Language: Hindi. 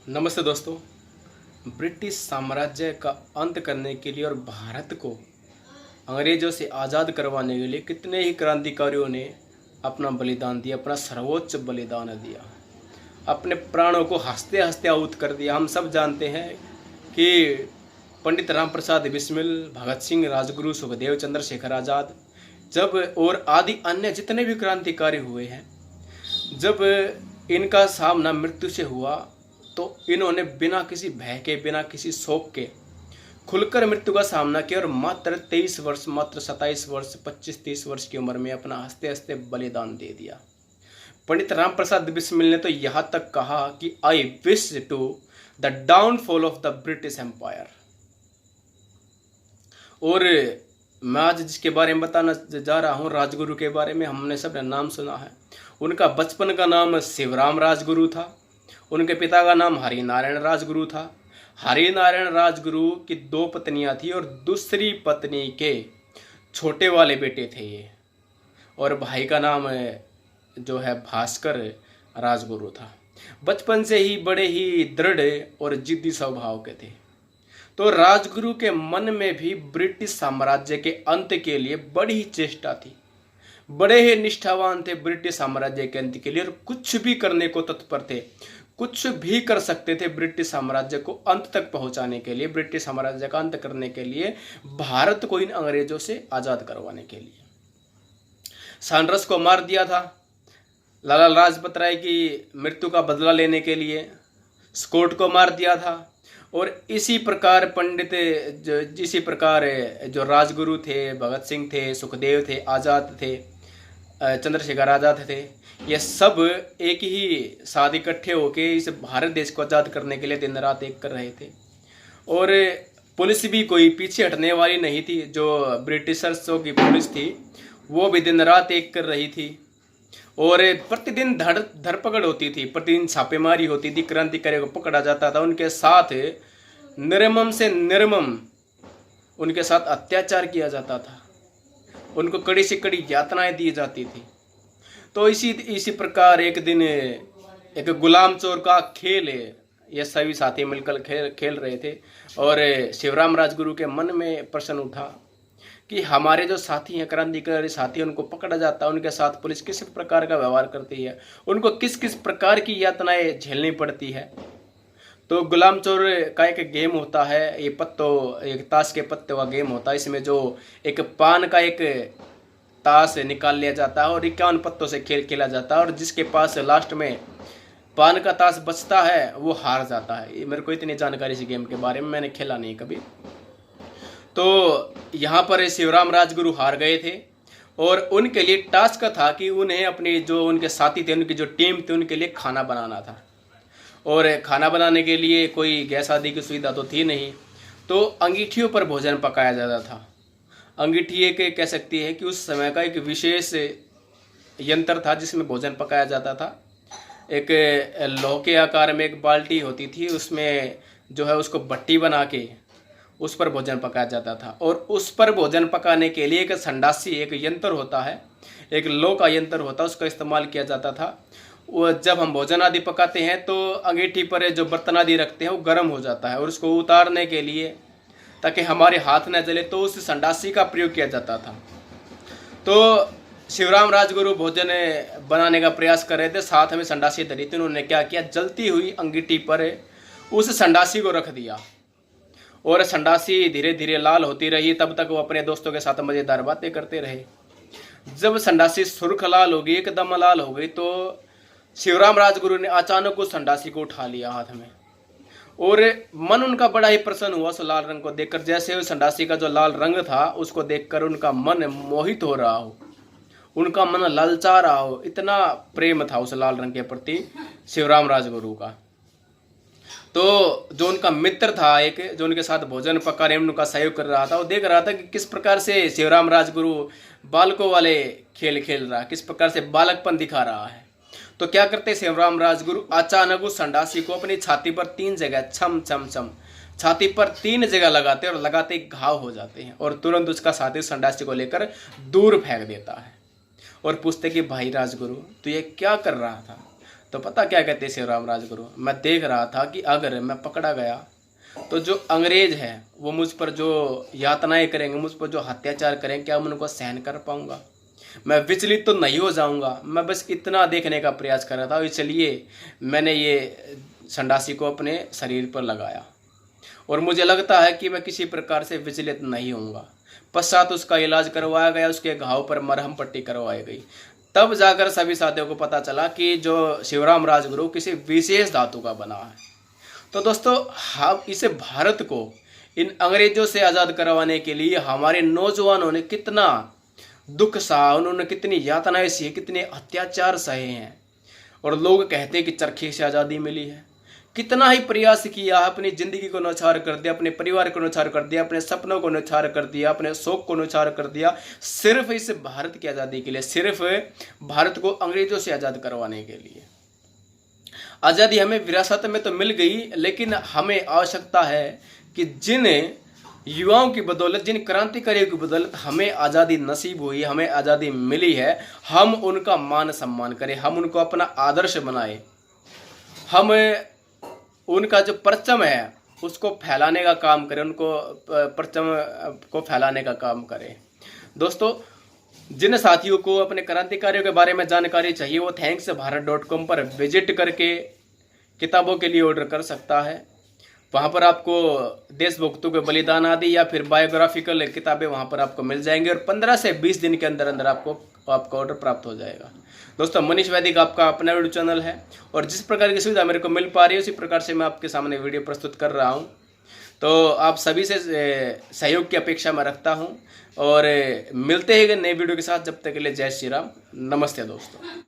नमस्ते दोस्तों। ब्रिटिश साम्राज्य का अंत करने के लिए और भारत को अंग्रेज़ों से आज़ाद करवाने के लिए कितने ही क्रांतिकारियों ने अपना बलिदान दिया, अपना सर्वोच्च बलिदान दिया, अपने प्राणों को हंसते हंसते आहूत कर दिया। हम सब जानते हैं कि पंडित राम प्रसाद बिस्मिल, भगत सिंह, राजगुरु, सुखदेव, चंद्रशेखर आज़ाद जब और आदि अन्य जितने भी क्रांतिकारी हुए हैं, जब इनका सामना मृत्यु से हुआ तो इन्होंने बिना किसी भय के, बिना किसी शोक के खुलकर मृत्यु का सामना किया और मात्र 23 वर्ष, मात्र 27 वर्ष, 25-30 वर्ष की उम्र में अपना हंसते हंसते बलिदान दे दिया। पंडित राम प्रसाद बिस्मिल ने तो यहाँ तक कहा कि I wish to the downfall of the British empire. और मैं आज जिसके बारे में बताना जा रहा हूँ, राजगुरु के बारे में हमने सबने नाम सुना है। उनका बचपन का नाम शिवराम राजगुरु था। उनके पिता का नाम हरिनारायण राजगुरु था। हरिनारायण राजगुरु की 2 पत्नियां थी और दूसरी पत्नी के छोटे वाले बेटे थे ये, और भाई का नाम जो है भास्कर राजगुरु था। बचपन से ही बड़े ही दृढ़ और जिद्दी स्वभाव के थे। तो राजगुरु के मन में भी ब्रिटिश साम्राज्य के अंत के लिए बड़ी चेष्टा थी, बड़े ही निष्ठावान थे ब्रिटिश साम्राज्य के अंत के लिए, और कुछ भी करने को तत्पर थे, कुछ भी कर सकते थे ब्रिटिश साम्राज्य को अंत तक पहुंचाने के लिए, ब्रिटिश साम्राज्य का अंत करने के लिए, भारत को इन अंग्रेजों से आज़ाद करवाने के लिए। सैंडर्स को मार दिया था लाला लाजपत राय की मृत्यु का बदला लेने के लिए, स्कॉट को मार दिया था, और इसी प्रकार इसी प्रकार जो राजगुरु थे, भगत सिंह थे, सुखदेव थे, आज़ाद थे, चंद्रशेखर आज़ाद थे, ये सब एक ही साथ इकट्ठे होके इस भारत देश को आज़ाद करने के लिए दिन रात एक कर रहे थे। और पुलिस भी कोई पीछे हटने वाली नहीं थी। जो ब्रिटिशर्सों की पुलिस थी वो भी दिन रात एक कर रही थी, और प्रतिदिन धरपकड़ होती थी, प्रतिदिन छापेमारी होती थी, क्रांतिकारियों को पकड़ा जाता था, उनके साथ निर्मम से निर्मम उनके साथ अत्याचार किया जाता था, उनको कड़ी से कड़ी यातनाएं दी जाती थी। तो इसी प्रकार एक दिन एक गुलाम चोर का खेल ये सभी साथी मिलकर खेल रहे थे, और शिवराम राजगुरु के मन में प्रश्न उठा कि हमारे जो साथी हैं, क्रांतिकारी साथी, उनको पकड़ा जाता है, उनके साथ पुलिस किस प्रकार का व्यवहार करती है, उनको किस किस प्रकार की यातनाएं झेलनी पड़ती है। तो गुलाम चोर का एक गेम होता है, ये एक ताश के पत्तों का गेम होता है। इसमें जो एक पान का एक ताश निकाल लिया जाता है और 51 पत्तों से खेला जाता है, और जिसके पास लास्ट में पान का ताश बचता है वो हार जाता है। मेरे को इतनी जानकारी इस गेम के बारे में, मैंने खेला नहीं कभी। तो यहाँ पर शिवराम राजगुरु हार गए थे, और उनके लिए टास्क था कि उन्हें अपने जो उनके साथी थे, उनकी जो टीम थी, उनके लिए खाना बनाना था। और खाना बनाने के लिए कोई गैस आदि की सुविधा तो थी नहीं, तो अंगीठियों पर भोजन पकाया जाता था। अंगीठी एक कह सकती है कि उस समय का एक विशेष यंत्र था जिसमें भोजन पकाया जाता था। एक लोहे के आकार में एक बाल्टी होती थी, उसमें जो है उसको भट्टी बना के उस पर भोजन पकाया जाता था, और उस पर भोजन पकाने के लिए एक संडासी, एक यंत्र होता है, एक लोहे का यंत्र होता है, उसका इस्तेमाल किया जाता था। वो जब हम भोजन आदि पकाते हैं तो अंगीठी पर जो बर्तन आदि रखते हैं वो गर्म हो जाता है, और उसको उतारने के लिए ताकि हमारे हाथ न जले तो उस संडासी का प्रयोग किया जाता था। तो शिवराम राजगुरु भोजन बनाने का प्रयास कर रहे थे, साथ में संडासी धरी थी। उन्होंने क्या किया, जलती हुई अंगीठी पर उस संडासी को रख दिया, और संडासी धीरे धीरे लाल होती रही। तब तक वो अपने दोस्तों के साथ मज़ेदार बातें करते रहे। जब संडासी सुर्ख लाल हो गई, एकदम लाल हो गई, तो शिवराम राजगुरु ने अचानक उस संडासी को उठा लिया हाथ में, और मन उनका बड़ा ही प्रसन्न हुआ उस लाल रंग को देखकर। जैसे उस संडासी का जो लाल रंग था उसको देखकर उनका मन मोहित हो रहा हो, उनका मन ललचा रहा हो, इतना प्रेम था उस लाल रंग के प्रति शिवराम राजगुरु का। तो जो उनका मित्र था, एक जो उनके साथ भोजन पकाने में उनका सहयोग कर रहा था, वो देख रहा था कि किस प्रकार से शिवराम राजगुरु बालकों वाले खेल खेल रहा है, किस प्रकार से बालकपन दिखा रहा है। तो क्या करते शिवराम राजगुरु, अचानक उस संडासी को अपनी छाती पर 3 जगह छम छम छम छाती पर 3 जगह लगाते, और लगाते घाव हो जाते हैं, और तुरंत उसका साथी संडासी को लेकर दूर फेंक देता है, और पूछते कि भाई राजगुरु तू ये क्या कर रहा था, तो पता क्या कहते शिवराम राजगुरु, मैं देख रहा था कि अगर मैं पकड़ा गया तो जो अंग्रेज है वो मुझ पर जो यातनाएं करेंगे, मुझ पर जो अत्याचार करेंगे, क्या मैं उनको सहन कर पाऊंगा? मैं विचलित तो नहीं हो जाऊंगा? मैं बस इतना देखने का प्रयास कर रहा था, इसलिए मैंने ये संडासी को अपने शरीर पर लगाया और मुझे लगता है कि मैं किसी प्रकार से विचलित नहीं होऊंगा। पश्चात उसका इलाज करवाया गया, उसके घाव पर मरहम पट्टी करवाई गई। तब जाकर सभी साथियों को पता चला कि जो शिवराम राजगुरु किसी विशेष धातु का बना है। तो दोस्तों, हम इसे भारत को इन अंग्रेजों से आज़ाद करवाने के लिए हमारे नौजवानों ने कितना दुख सहा, उन्होंने कितनी यातनाएं सही, कितने अत्याचार सहे हैं। और लोग कहते हैं कि चरखे से आज़ादी मिली है। कितना ही प्रयास किया, अपनी ज़िंदगी को न्यौछावर कर दिया, अपने परिवार को न्यौछावर कर दिया, अपने सपनों को न्यौछावर कर दिया, अपने शौक को न्यौछावर कर दिया, सिर्फ इस भारत की आज़ादी के लिए, सिर्फ भारत को अंग्रेजों से आज़ाद करवाने के लिए। आज़ादी हमें विरासत में तो मिल गई, लेकिन हमें आवश्यकता है कि जिन युवाओं की बदौलत, जिन क्रांतिकारियों की बदौलत हमें आज़ादी नसीब हुई, हमें आज़ादी मिली है, हम उनका मान सम्मान करें, हम उनको अपना आदर्श बनाएं, हम उनका जो परचम है उसको फैलाने का काम करें, उनको परचम को फैलाने का काम करें। दोस्तों, जिन साथियों को अपने क्रांतिकारियों के बारे में जानकारी चाहिए वो thanksbharat.com पर विजिट करके किताबों के लिए ऑर्डर कर सकता है। वहाँ पर आपको देशभक्तों के बलिदान आदि या फिर बायोग्राफिकल किताबें वहाँ पर आपको मिल जाएंगी और 15 से 20 दिन के अंदर अंदर आपका ऑर्डर प्राप्त हो जाएगा। दोस्तों, मनीष वैदिक आपका अपना यूट्यूब चैनल है और जिस प्रकार की सुविधा मेरे को मिल पा रही है उसी प्रकार से मैं आपके सामने वीडियो प्रस्तुत कर रहा हूँ। तो आप सभी से सहयोग की अपेक्षा मैं रखता हूँ और मिलते हैं नए वीडियो के साथ। जब तक के लिए जय श्री राम, नमस्ते दोस्तों।